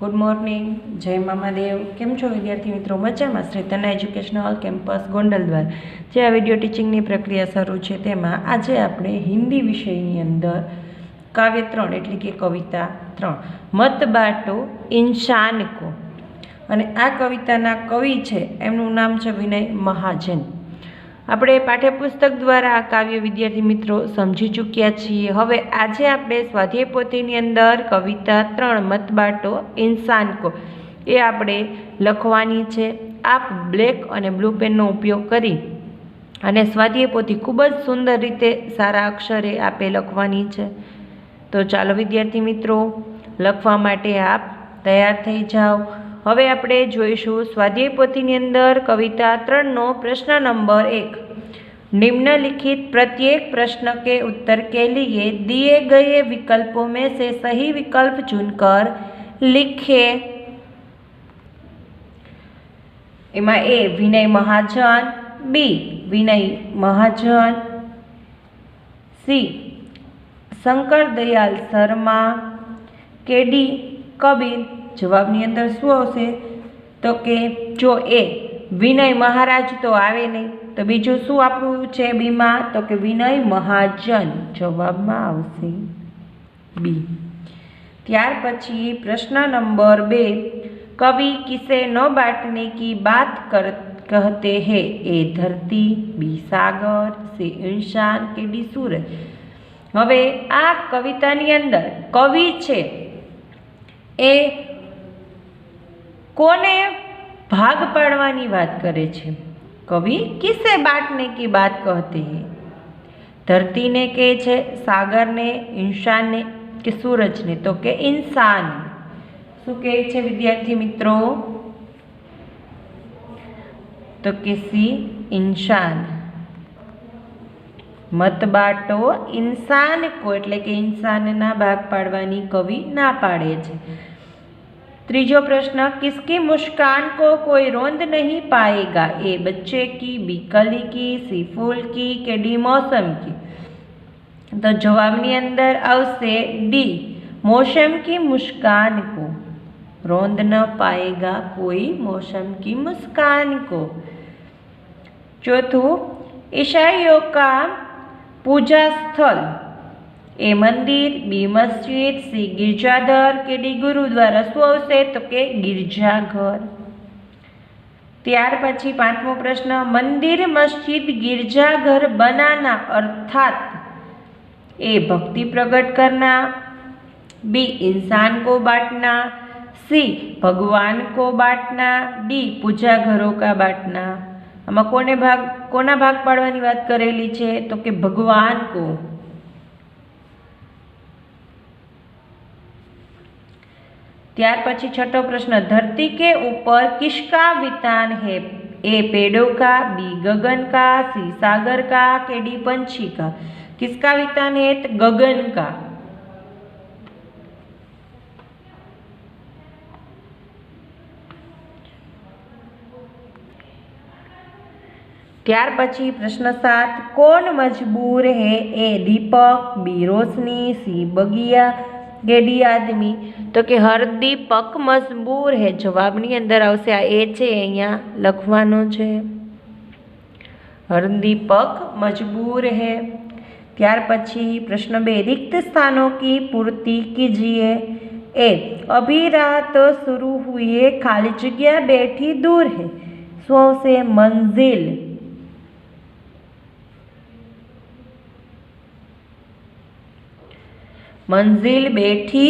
Good morning. जय मामादेव। केम छो विद्यार्थी मित्रों? मजामां? श्री तन्ना एज्युकेशनल केम्पस गोंडल द्वारा जे आ विडियो टीचिंगनी प्रक्रिया शरू छे तेमां आजे आपणे हिंदी विषयनी अंदर काव्य 3 एटले के कविता 3 मत बाटो इंसान को अने आ कविताना कवि छे एमनुं नाम छे विनय महाजन। આપણે પાઠ્યપુસ્તક દ્વારા આ કાવ્ય વિદ્યાર્થી મિત્રો સમજી ચૂક્યા છીએ। હવે આજે આપણે સ્વાધ્યાય પોથીની અંદર કવિતા 3 મત બાટો ઇન્સાન કો એ આપણે લખવાની છે। આપ બ્લેક અને બ્લુ પેનનો ઉપયોગ કરી અને સ્વાધ્યાય પોથી ખૂબ જ સુંદર રીતે સારા અક્ષરે આપે લખવાની છે। તો ચાલો વિદ્યાર્થી મિત્રો લખવા માટે આપ તૈયાર થઈ જાઓ। હવે આપણે જોઈશું સ્વાધ્યાય પોથીની અંદર કવિતા 3 નો प्रश्न नंबर 1। निम्नलिखित प्रत्येक प्रश्न के उत्तर के लिए दिए गए विकल्पों में से सही विकल्प चुनकर लिखें। एमा ए विनय महाजन, बी विनय महाजन, सी शंकर दयाल शर्मा, के डी कबीर। जवाबनी अंदर शुं आवशे? तो के जो ए विनय महाराज तो आवे नहीं तो बीजू शुं आपणुं छे बी मां? तो के विनय महाजन। जवाब में आवशे बी। त्यार पछी प्रश्न नंबर 2। कवि किसे न बांटने की बात कहते हैं? ए धरती, बी सागर, सी इंसान, के डी सूरज। हवे आ कवितानी अंदर कवि छे ए कोने भाग पाड़वानी बात करे छे? कवि किसे बांटने की बात कहते हैं? धरती ने कहे छे, सागर ने, इंसान ने कि सूरज ने? तो के इंसान। शू कहे छे विद्यार्थी मित्रों? तो के सी इंसान। मत बाटो इंसान को एटले के इंसान ना भाग पाड़वानी कवि ना पाड़े छे। तीजो प्रश्न। किसकी मुस्कान को कोई रोंद नहीं पाएगा? ए बच्चे की, बी कली की, सी फूल की, के डी मौसम की। तो जवाबनी अंदर आवशे डी मौसम की मुस्कान को रोंद न पाएगा कोई मौसम की मुस्कान को। चौथु। ईसाइयों का पूजा स्थल ए मंदिर, बी मस्जिद, सी गिरजाघर, के डी गुरुद्वारा। शुं आवशे? तो के गिरजाघर। त्यार पछी 5मो प्रश्न। मंदिर, मस्जिद, गिरजाघर बनाना अर्थात ए भक्ति प्रकट करना, बी इंसान को बांटना, सी भगवान को बांटना, डी पूजा घरों का बांटना। आमां कोना भाग पाड़वानी वात करेली छे? तो के भगवान को। त्यार पछी 6ठो प्रश्न। धरती के ऊपर किसका वितान है? ए पेड़ों का, बी गगन का, सी सागर का, के डी पंछी का। किसका वितान है? तो गगन का। त्यार पछी प्रश्न 7। कौन मजबूर है? ए दीपक, बी रोशनी, सी बगिया, के डी आदमी। तो कि हर दीपक मजबूर है। जवाबनी अंदर आवशे आ ए छे अहींया लखवानो छे। हर दीपक मजबूर है। त्यार पछी प्रश्न 2। रिक्त स्थानों की पूर्ति कीजिए। ए अभी रात शुरू हुई है, खाली जगह बैठी दूर है। शुं आवशे? मंजिल। मंजिल बैठी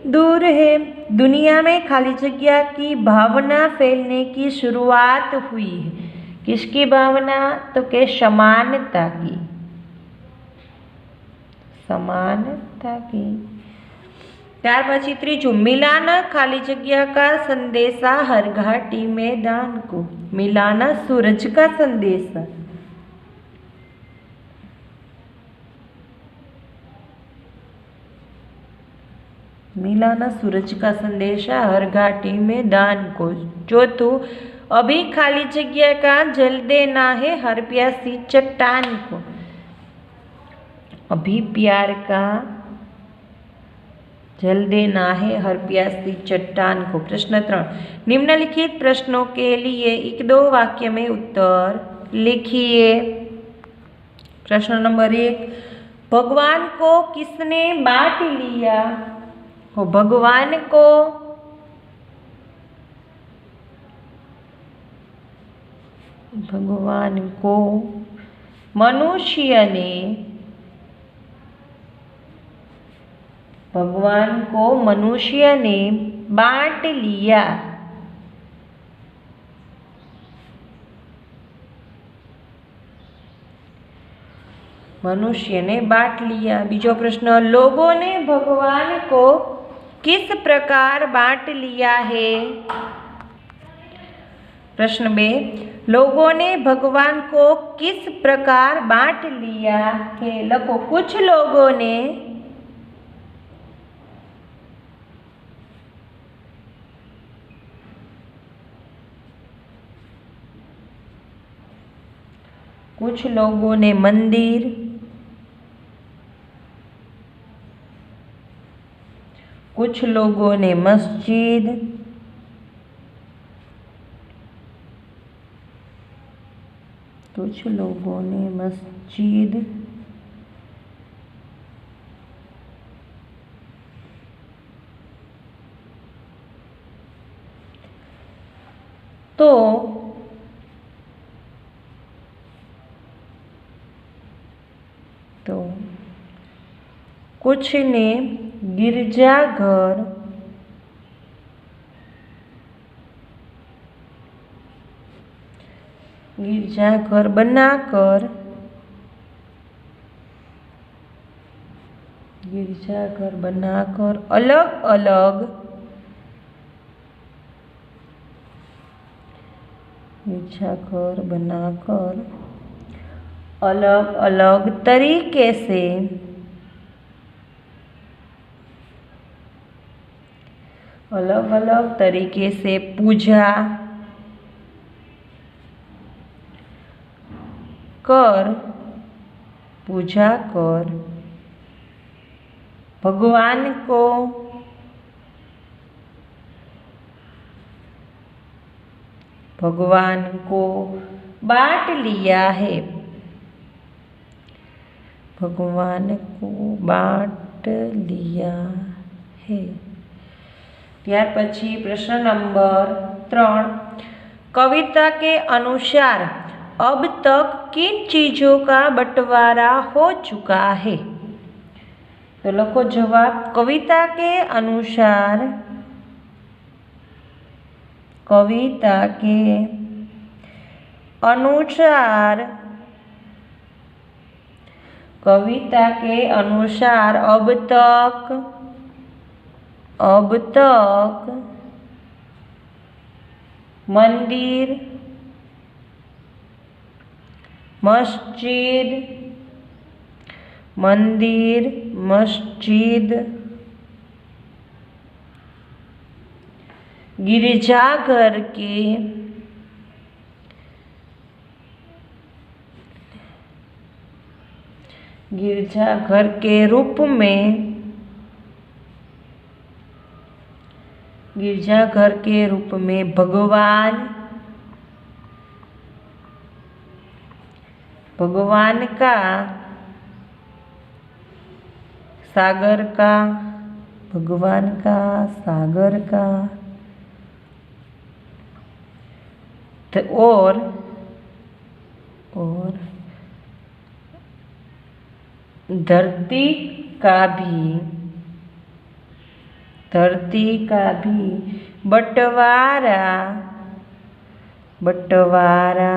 दूर है। दुनिया में खाली जगह की भावना फैलने की शुरुआत हुई है। किसकी भावना? तो के समानता की। समानता की। त्यार पछी 3 मिलाना खाली जगह का संदेशा हर घाटी मैदान को। मिलाना सूरज का संदेशा। मिलाना सूरज का संदेशा हर घाटी मैदान को। चौथु। अभी खाली जगह का जल देना है हर प्यासी चट्टान को। अभी प्यार का जल्दी नहाए हर प्यासी चट्टान को। प्रश्न 3, निम्नलिखित प्रश्नों के लिए 1-2 वाक्य में उत्तर लिखिए। प्रश्न नंबर 1, भगवान को किसने बांट लिया? तो भगवान को मनुष्य ने बांट लिया। मनुष्य ने बांट लिया। बीजो प्रश्न, लोगों ने भगवान को किस प्रकार बांट लिया है? प्रश्न 2, लोगों ने भगवान को किस प्रकार बांट लिया है? लखो, कुछ लोगों ने मंदिर, कुछ लोगों ने मस्जिद, तो कुछ ने गिरजाघर, बनाकर अलग अलग तरीके से पूजा कर भगवान को बांट लिया है। ત્યાર પછી प्रश्न नंबर 3, कविता के अनुसार अब तक किन चीजों का बंटवारा हो चुका है? तो लखो जवाब, कविता के अनुसार अब तक मंदिर, मस्जिद, गिरजाघर के रूप में भगवान का सागर का और धरती का भी बंटवारा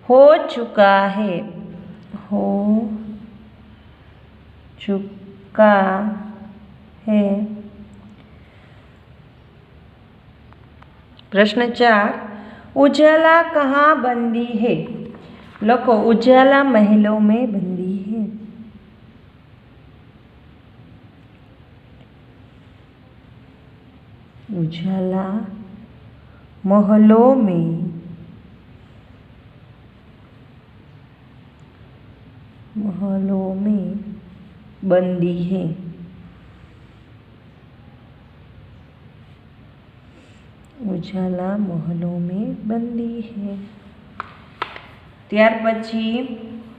हो चुका है। प्रश्न 4, उजाला कहाँ बंदी है? लखो, उजाला महलों में बंदी है। उजाला महलों में बंदी है। उजाला महलों में बंदी है। त्यार पछी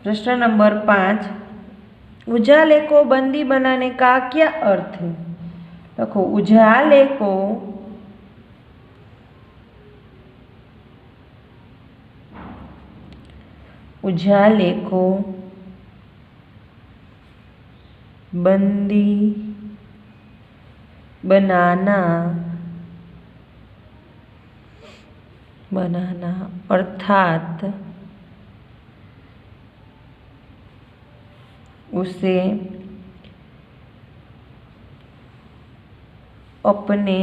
प्रश्न नंबर 5, उजाले को बंदी बनाने का क्या अर्थ है? देखो, उजाले को बंदी बनाना अर्थात उसे अपने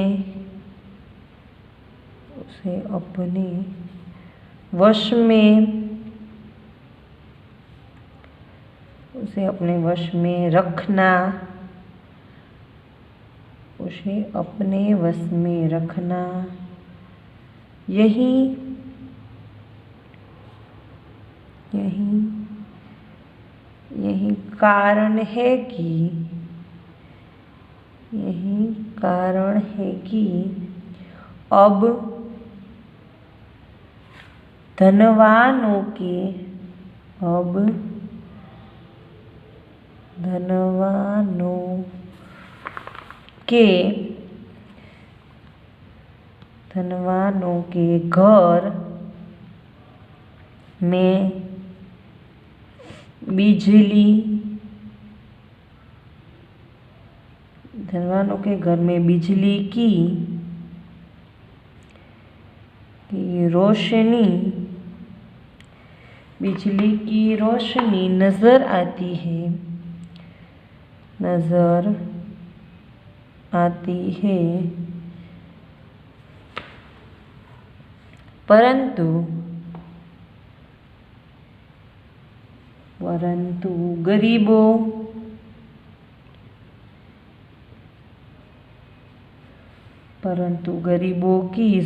वश में रखना, यही कारण है कि अब धनवानों के घर में बिजली की रोशनी नजर आती है, परंतु गरीबों की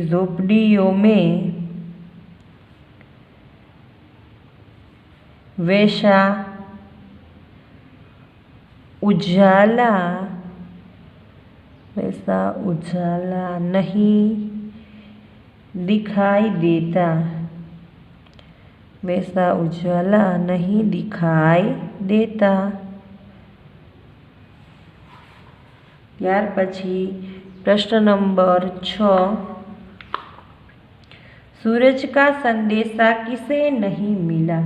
झोपड़ियों में वैसा उजाला नहीं दिखाई देता। त्यार पछी प्रश्न नंबर 6, सूरज का संदेशा किसे नहीं मिला?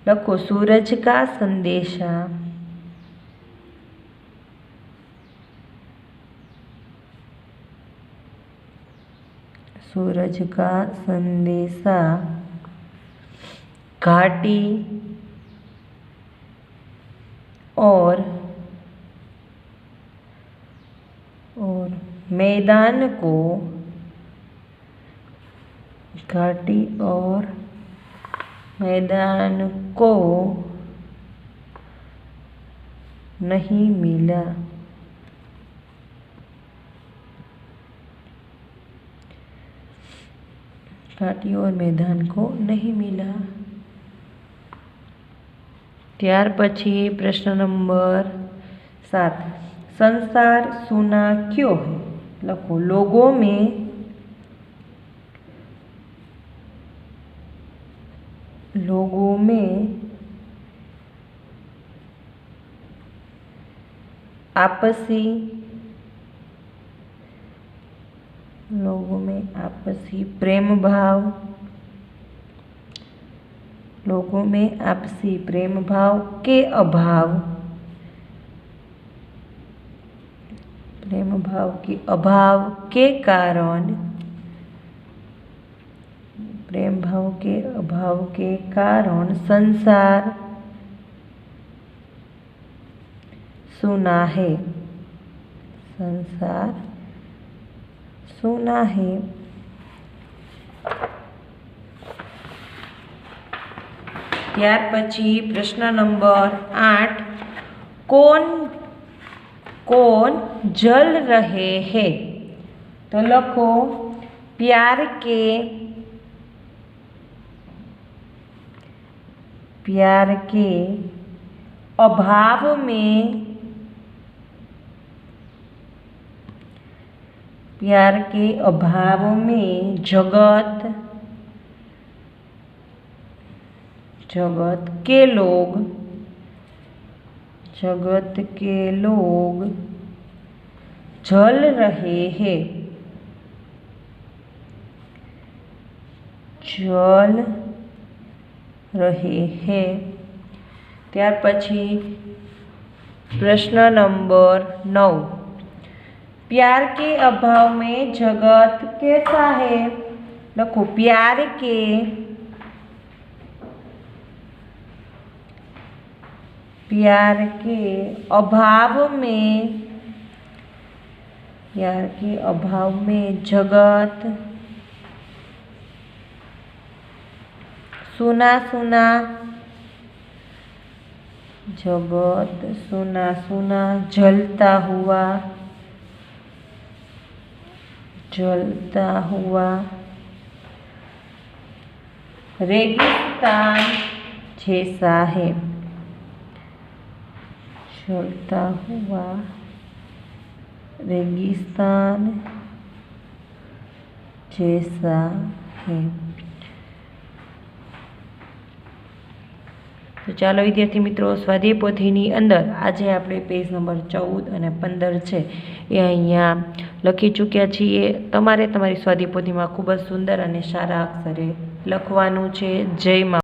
लखो, सूरज का संदेशा घाटी और मैदान को नहीं मिला। घाटी और मैदान को नहीं मिला। त्यार पछी प्रश्न नंबर 7, संसार सूना क्यों है? लखो, लोगों में आपसी प्रेम भाव के अभाव के कारण संसार सूना है। त्यार पछी प्रश्न नंबर 8, कौन जल रहे हैं? तो लखो, प्यार के अभाव में, प्यार के अभाव में जगत के लोग जल रहे हैं। त्यार पछी प्रश्न नंबर 9, प्यार के अभाव में जगत कैसा है? लखो प्यार के अभाव में जगत सुना जलता हुआ रेगिस्तान जैसा है। जलता हुआ रेगिस्तान जैसा है। तो चलो विद्यार्थी मित्रों, स्वाध्याय पोथीनी अंदर आज आपणे पेज नंबर 14 અને 15 છે એ અહીંયા લખી ચૂક્યા છીએ। તમારે તમારી સ્વાધ્યાય પોથીમાં ખૂબ જ સુંદર અને સારા અક્ષરે લખવાનું છે। જય મા।